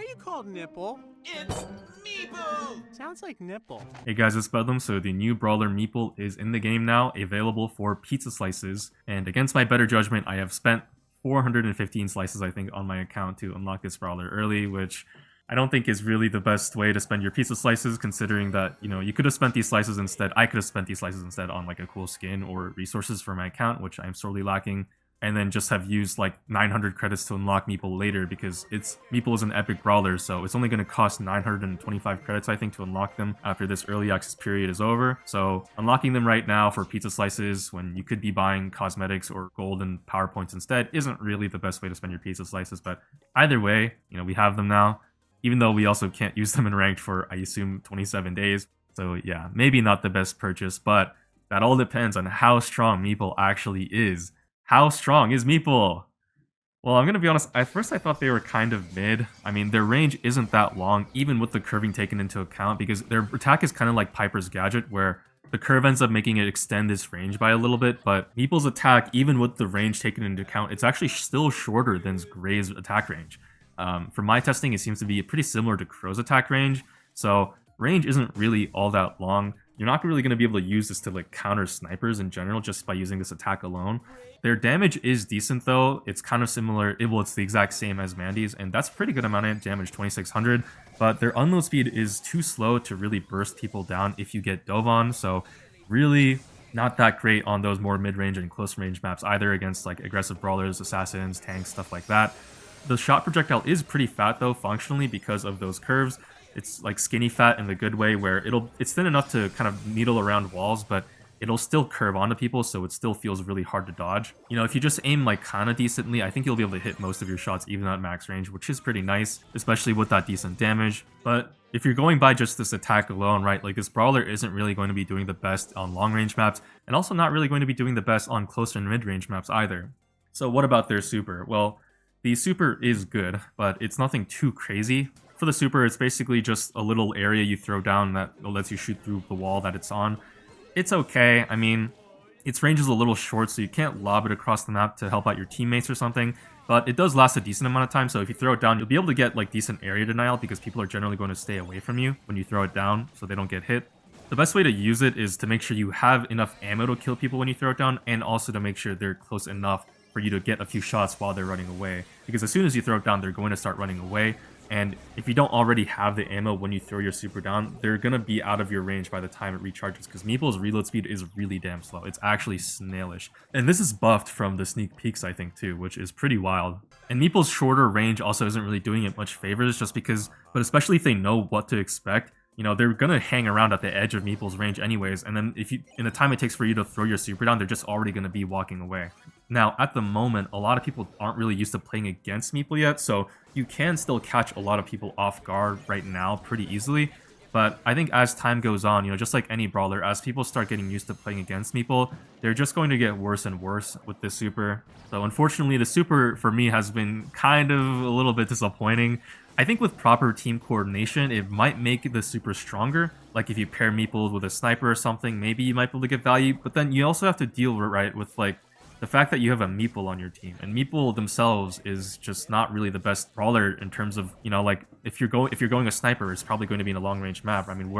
are you called Nipple? It's Meeple! Sounds like nipple. Hey guys, it's Bedlam. So the new Brawler Meeple is in the game now, available for pizza slices. And against my better judgment, I have spent 415 slices, I think, on my account to unlock this Brawler early, which I don't think is really the best way to spend your pizza slices, considering that, you know, you could have spent these slices instead. I could have spent these slices instead on like a cool skin or resources for my account, which I'm sorely lacking. And then just have used like 900 credits to unlock Meeple later, because Meeple is an epic brawler, so it's only going to cost 925 credits, I think, to unlock them after this early access period is over. So unlocking them right now for pizza slices when you could be buying cosmetics or gold and power points instead isn't really the best way to spend your pizza slices. But either way, you know, we have them now, even though we also can't use them in ranked for, I assume, 27 days. So yeah, maybe not the best purchase, but that all depends on how strong Meeple actually is. How strong is Meeple? Well, I'm going to be honest, at first I thought they were kind of mid. I mean, their range isn't that long, even with the curving taken into account, because their attack is kind of like Piper's gadget, where the curve ends up making it extend its range by a little bit, but Meeple's attack, even with the range taken into account, it's actually still shorter than Gray's attack range. For my testing, it seems to be pretty similar to Crow's attack range, so range isn't really all that long. You're not really going to be able to use this to like counter snipers in general just by using this attack alone. Their damage is decent though. It's kind of similar, it's the exact same as Mandy's, and that's pretty good amount of damage, 2600. But their unload speed is too slow to really burst people down if you get dove on, so really not that great on those more mid-range and close range maps, either against like aggressive brawlers, assassins, tanks, stuff like that. The shot projectile is pretty fat though, functionally, because of those curves. It's like skinny fat in the good way, where it's thin enough to kind of needle around walls, but it'll still curve onto people, so it still feels really hard to dodge. You know, if you just aim like kind of decently, I think you'll be able to hit most of your shots even at max range, which is pretty nice, especially with that decent damage. But if you're going by just this attack alone, right, like this Brawler isn't really going to be doing the best on long range maps, and also not really going to be doing the best on close and mid range maps either. So what about their super? Well, the super is good, but it's nothing too crazy. For the super, it's basically just a little area you throw down that lets you shoot through the wall that it's on. It's okay. I mean, its range is a little short, so you can't lob it across the map to help out your teammates or something, but it does last a decent amount of time, so if you throw it down, you'll be able to get like decent area denial, because people are generally going to stay away from you when you throw it down so they don't get hit. The best way to use it is to make sure you have enough ammo to kill people when you throw it down, and also to make sure they're close enough for you to get a few shots while they're running away, because as soon as you throw it down, they're going to start running away. And if you don't already have the ammo when you throw your super down, they're going to be out of your range by the time it recharges, because Meeple's reload speed is really damn slow. It's actually snailish. And this is buffed from the sneak peeks, I think, too, which is pretty wild. And Meeple's shorter range also isn't really doing it much favors, just because, but especially if they know what to expect, you know, they're going to hang around at the edge of Meeple's range anyways, and then in the time it takes for you to throw your super down, they're just already going to be walking away. Now, at the moment, a lot of people aren't really used to playing against Meeple yet, so you can still catch a lot of people off guard right now pretty easily. But I think as time goes on, you know, just like any brawler, as people start getting used to playing against Meeple, they're just going to get worse and worse with this super. So unfortunately, the super for me has been kind of a little bit disappointing. I think with proper team coordination, it might make the super stronger. Like if you pair Meeple with a sniper or something, maybe you might be able to get value. But then you also have to deal with like the fact that you have a Meeple on your team, and Meeple themselves is just not really the best brawler in terms of, you know, like if you're going a sniper, it's probably going to be in a long range map. I mean,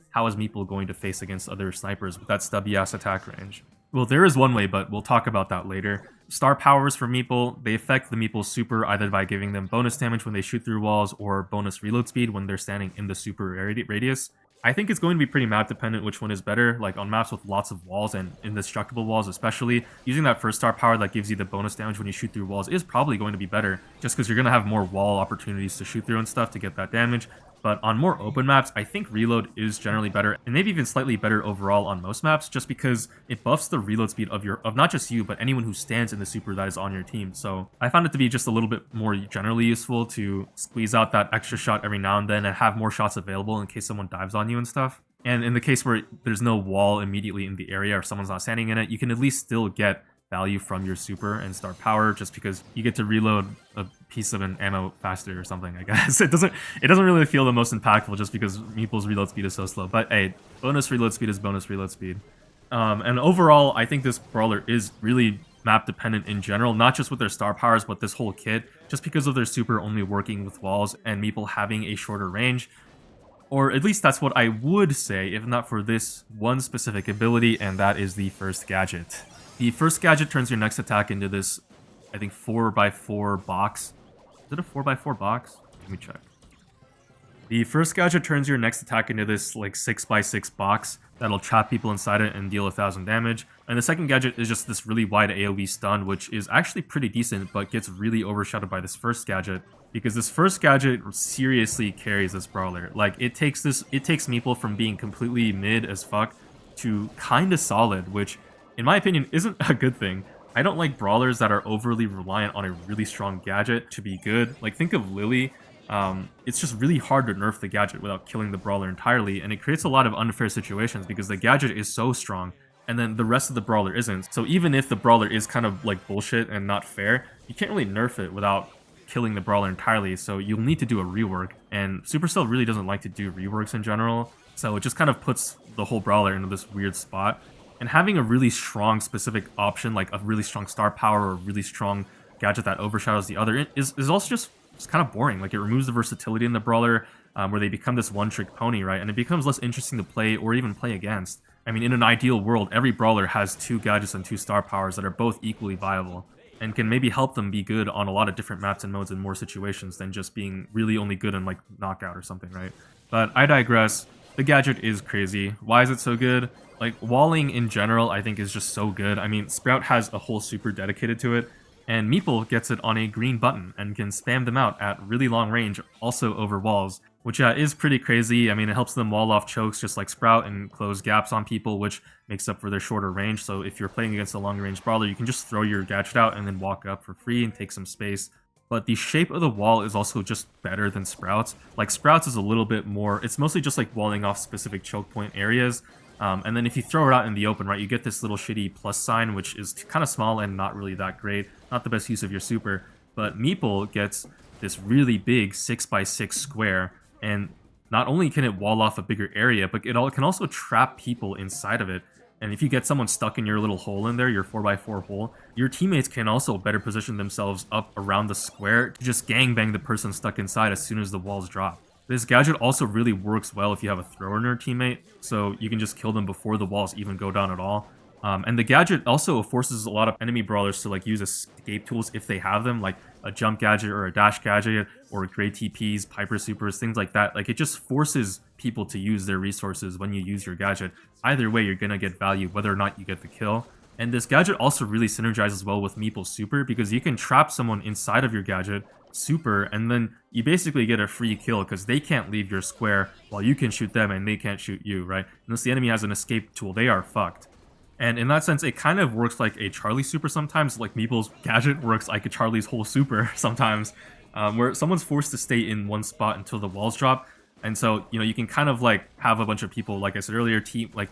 how is Meeple going to face against other snipers with that stubby ass attack range? Well, there is one way, but we'll talk about that later. Star powers for Meeple, they affect the Meeple super either by giving them bonus damage when they shoot through walls, or bonus reload speed when they're standing in the super radius. I think it's going to be pretty map dependent which one is better. Like on maps with lots of walls and indestructible walls especially, using that first star power that gives you the bonus damage when you shoot through walls is probably going to be better, just because you're going to have more wall opportunities to shoot through and stuff to get that damage. But on more open maps, I think reload is generally better, and maybe even slightly better overall on most maps, just because it buffs the reload speed of not just you, but anyone who stands in the super that is on your team. So I found it to be just a little bit more generally useful to squeeze out that extra shot every now and then and have more shots available in case someone dives on you and stuff. And in the case where there's no wall immediately in the area or someone's not standing in it, you can at least still get value from your super and star power, just because you get to reload a piece of an ammo faster or something, I guess. It doesn't really feel the most impactful just because Meeple's reload speed is so slow. But hey, bonus reload speed is bonus reload speed. And overall, I think this brawler is really map dependent in general, not just with their star powers, but this whole kit. just because of their super only working with walls and Meeple having a shorter range. Or at least that's what I would say, if not for this one specific ability, and that is the first gadget. The first gadget turns your next attack into this, I think, 4x4 box. Is it a 4x4 box? Let me check. The first gadget turns your next attack into this like 6x6 box that'll trap people inside it and deal 1000 damage. And the second gadget is just this really wide AoE stun, which is actually pretty decent, but gets really overshadowed by this first gadget. Because this first gadget seriously carries this brawler. Like, it takes Meeple from being completely mid as fuck to kinda solid, which, in my opinion, isn't a good thing. I don't like brawlers that are overly reliant on a really strong gadget to be good. Like, think of Lily. It's just really hard to nerf the gadget without killing the brawler entirely, and it creates a lot of unfair situations because the gadget is so strong, and then the rest of the brawler isn't. So even if the brawler is kind of like bullshit and not fair, you can't really nerf it without killing the brawler entirely, so you'll need to do a rework, and Supercell really doesn't like to do reworks in general, so it just kind of puts the whole brawler into this weird spot. And having a really strong specific option, like a really strong star power or a really strong gadget that overshadows the other, is also just kind of boring. Like, it removes the versatility in the brawler, where they become this one-trick pony, right? And it becomes less interesting to play or even play against. I mean, in an ideal world, every brawler has 2 gadgets and 2 star powers that are both equally viable, and can maybe help them be good on a lot of different maps and modes in more situations than just being really only good in, like, knockout or something, right? But I digress. The gadget is crazy. Why is it so good? Like, walling in general, I think, is just so good. I mean, Sprout has a whole super dedicated to it, and Meeple gets it on a green button and can spam them out at really long range, also over walls, which is pretty crazy. I mean, it helps them wall off chokes just like Sprout and close gaps on people, which makes up for their shorter range. So if you're playing against a long range brawler, you can just throw your gadget out and then walk up for free and take some space. But the shape of the wall is also just better than Sprout's. Like, Sprout's is a little bit more, it's mostly just like walling off specific choke point areas. And then if you throw it out in the open, right, you get this little shitty plus sign, which is kind of small and not really that great. Not the best use of your super. But Meeple gets this really big 6x6 square, and not only can it wall off a bigger area, but it can also trap people inside of it. And if you get someone stuck in your little hole in there, your 4x4 hole, your teammates can also better position themselves up around the square to just gangbang the person stuck inside as soon as the walls drop. This gadget also really works well if you have a thrower in your teammate, so you can just kill them before the walls even go down at all. And the gadget also forces a lot of enemy brawlers to like use escape tools if they have them, like a jump gadget or a dash gadget or great TPs, Piper supers, things like that. Like, it just forces people to use their resources when you use your gadget. Either way, you're gonna get value whether or not you get the kill. And this gadget also really synergizes well with Meeple's super, because you can trap someone inside of your gadget, super, and then you basically get a free kill because they can't leave your square while you can shoot them and they can't shoot you, right? Unless the enemy has an escape tool, they are fucked. And in that sense, it kind of works like a Charlie super sometimes. Like, Meeple's gadget works like a Charlie's whole super sometimes, where someone's forced to stay in one spot until the walls drop. And so, you know, you can kind of like have a bunch of people, like I said earlier,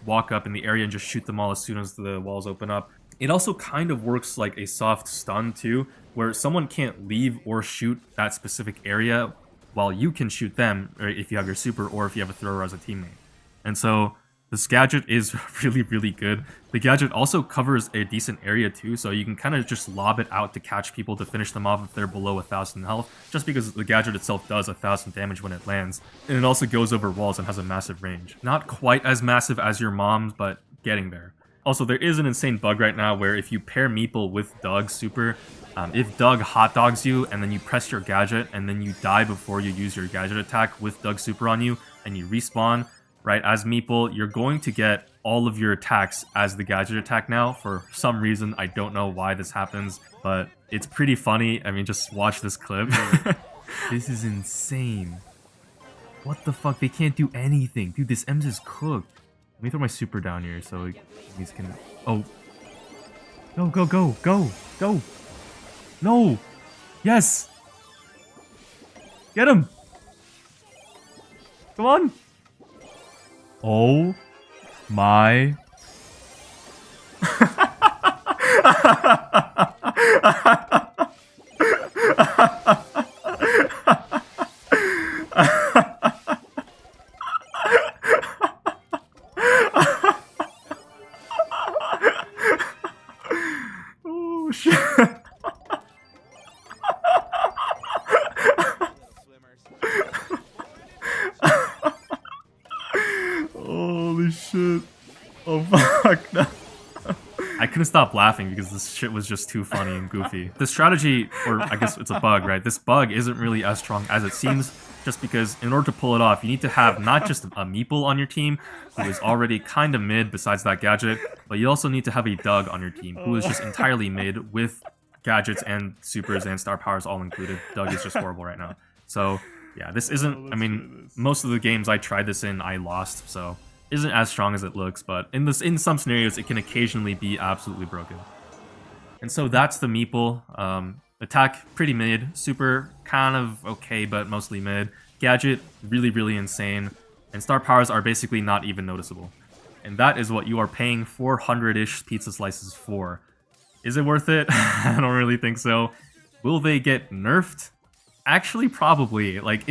walk up in the area and just shoot them all as soon as the walls open up. It also kind of works like a soft stun too, where someone can't leave or shoot that specific area while you can shoot them, right, if you have your super or if you have a thrower as a teammate. And so this gadget is really, really good. The gadget also covers a decent area too, so you can kind of just lob it out to catch people to finish them off if they're below 1000 health, just because the gadget itself does 1000 damage when it lands. And it also goes over walls and has a massive range. Not quite as massive as your mom's, but getting there. Also, there is an insane bug right now where if you pair Meeple with Doug's super, if Doug hot dogs you and then you press your gadget and then you die before you use your gadget attack with Doug's super on you and you respawn, right, as Meeple, you're going to get all of your attacks as the gadget attack now. For some reason, I don't know why this happens, but it's pretty funny. I mean, just watch this clip. This is insane. What the fuck? They can't do anything. Dude, this Ems is cooked. Let me throw my super down here so these can... Oh. No, go, go, go, go. No. Yes. Get him. Come on. Oh my. Oh shit. shit. Oh fuck. No. I couldn't stop laughing because this shit was just too funny and goofy. The strategy, or I guess it's a bug, right? This bug isn't really as strong as it seems, just because in order to pull it off, you need to have not just a Meeple on your team, who is already kind of mid besides that gadget, but you also need to have a Doug on your team, who is just entirely mid with gadgets and supers and star powers all included. Doug is just horrible right now. So yeah, this isn't, I mean, most of the games I tried this in, I lost, so isn't as strong as it looks, but in some scenarios, it can occasionally be absolutely broken. And so that's the Meeple. Attack, pretty mid. Super, kind of okay, but mostly mid. Gadget, really, really insane. And star powers are basically not even noticeable. And that is what you are paying 400-ish pizza slices for. Is it worth it? I don't really think so. Will they get nerfed? Actually, probably. Like,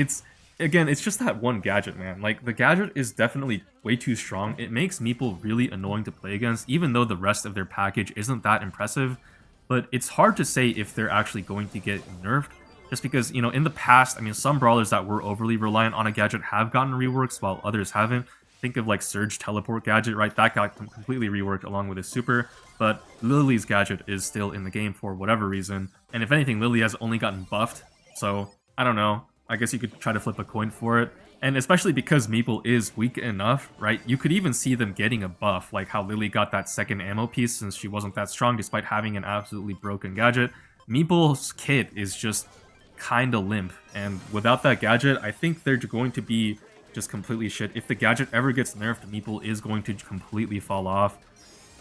again, it's just that one gadget, man. Like, the gadget is definitely way too strong. It makes Meeple really annoying to play against, even though the rest of their package isn't that impressive. But it's hard to say if they're actually going to get nerfed, just because, you know, in the past, I mean, some brawlers that were overly reliant on a gadget have gotten reworks, while others haven't. Think of, like, Surge Teleport gadget, right? That got completely reworked along with his super, but Lily's gadget is still in the game for whatever reason. And if anything, Lily has only gotten buffed, so I don't know. I guess you could try to flip a coin for it. And especially because Meeple is weak enough, right? You could even see them getting a buff, like how Lily got that second ammo piece since she wasn't that strong despite having an absolutely broken gadget. Meeple's kit is just kinda limp, and without that gadget, I think they're going to be just completely shit. If the gadget ever gets nerfed, Meeple is going to completely fall off.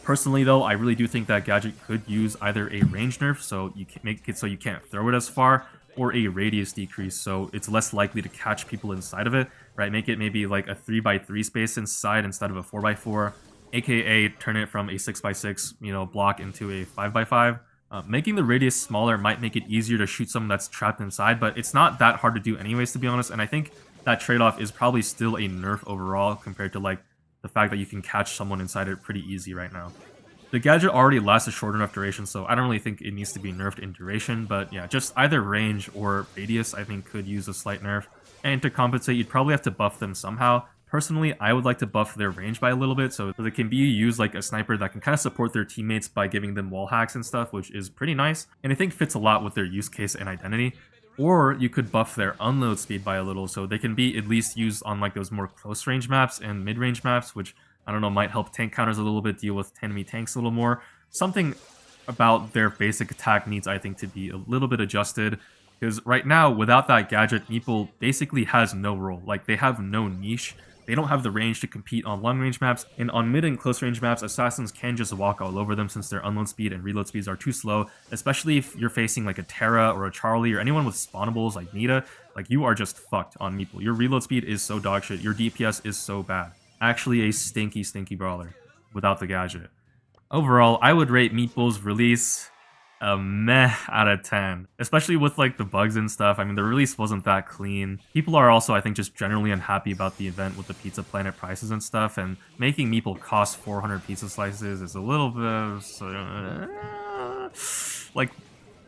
Personally though, I really do think that gadget could use either a range nerf, so you can make it so you can't throw it as far, or a radius decrease, so it's less likely to catch people inside of it, right? Make it maybe like a 3x3 space inside instead of a 4x4, aka turn it from a 6x6, you know, block into a 5x5. Making the radius smaller might make it easier to shoot someone that's trapped inside, but it's not that hard to do anyways, to be honest, and I think that trade-off is probably still a nerf overall compared to like the fact that you can catch someone inside it pretty easy right now. The gadget already lasts a short enough duration, so I don't really think it needs to be nerfed in duration, but yeah, just either range or radius I think could use a slight nerf. And to compensate, you'd probably have to buff them somehow. Personally, I would like to buff their range by a little bit, so they can be used like a sniper that can kind of support their teammates by giving them wall hacks and stuff, which is pretty nice, and I think fits a lot with their use case and identity. Or you could buff their unload speed by a little, so they can be at least used on like those more close range maps and mid-range maps, which I don't know, might help tank counters a little bit, deal with enemy tanks a little more. Something about their basic attack needs, I think, to be a little bit adjusted. Because right now, without that gadget, Meeple basically has no role. Like, they have no niche. They don't have the range to compete on long-range maps. And on mid and close-range maps, assassins can just walk all over them since their unload speed and reload speeds are too slow. Especially if you're facing like a Terra or a Charlie or anyone with spawnables like Nita. Like, you are just fucked on Meeple. Your reload speed is so dog shit. Your DPS is so bad. Actually a stinky, stinky brawler without the gadget. Overall, I would rate Meeple's release a meh out of 10. Especially with like the bugs and stuff. I mean, the release wasn't that clean. People are also, I think, just generally unhappy about the event with the Pizza Planet prices and stuff, and making Meeple cost 400 pizza slices is a little bit like,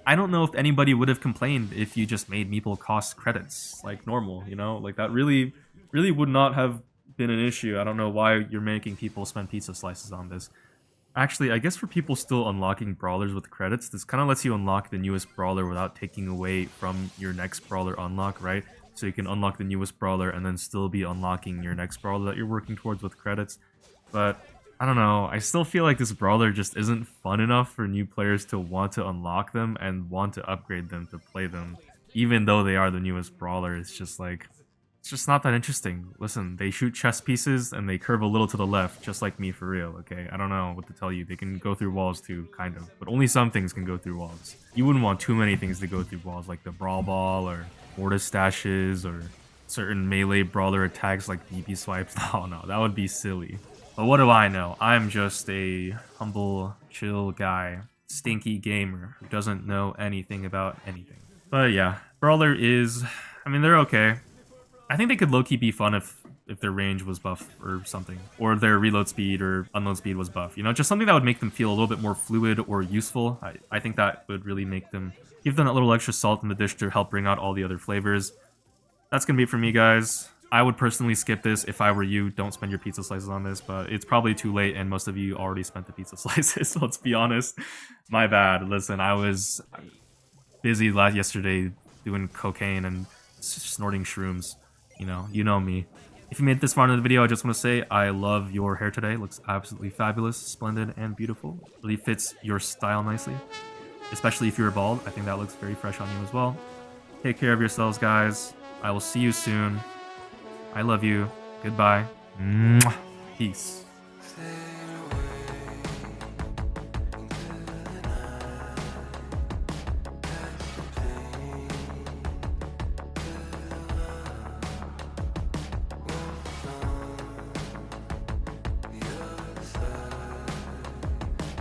I don't know if anybody would have complained if you just made Meeple cost credits like normal, you know? Like, that really would not have been an issue. I don't know why you're making people spend pizza slices on this. Actually, I guess for people still unlocking brawlers with credits, this kind of lets you unlock the newest brawler without taking away from your next brawler unlock, right? So you can unlock the newest brawler and then still be unlocking your next brawler that you're working towards with credits. But I don't know, I still feel like this brawler just isn't fun enough for new players to want to unlock them and want to upgrade them to play them. Even though they are the newest brawler, it's just like, it's just not that interesting. Listen, they shoot chess pieces and they curve a little to the left, just like me for real, okay? I don't know what to tell you. They can go through walls too, kind of. But only some things can go through walls. You wouldn't want too many things to go through walls, like the Brawl Ball or Mortis Stashes or certain melee brawler attacks like DP swipes. Oh no, that would be silly. But what do I know? I'm just a humble, chill guy, stinky gamer who doesn't know anything about anything. But yeah, Brawler is, I mean, they're okay. I think they could low-key be fun if their range was buff or something, or their reload speed or unload speed was buff. You know, just something that would make them feel a little bit more fluid or useful. I think that would really make them, give them that little extra salt in the dish to help bring out all the other flavors. That's gonna be it for me, guys. I would personally skip this if I were you. Don't spend your pizza slices on this, but it's probably too late and most of you already spent the pizza slices, so let's be honest. My bad. Listen, I was busy yesterday doing cocaine and snorting shrooms. You know me. If you made it this far into the video, I just want to say I love your hair today. It looks absolutely fabulous, splendid, and beautiful. Really fits your style nicely. Especially if you're bald. I think that looks very fresh on you as well. Take care of yourselves, guys. I will see you soon. I love you. Goodbye. Mwah. Peace.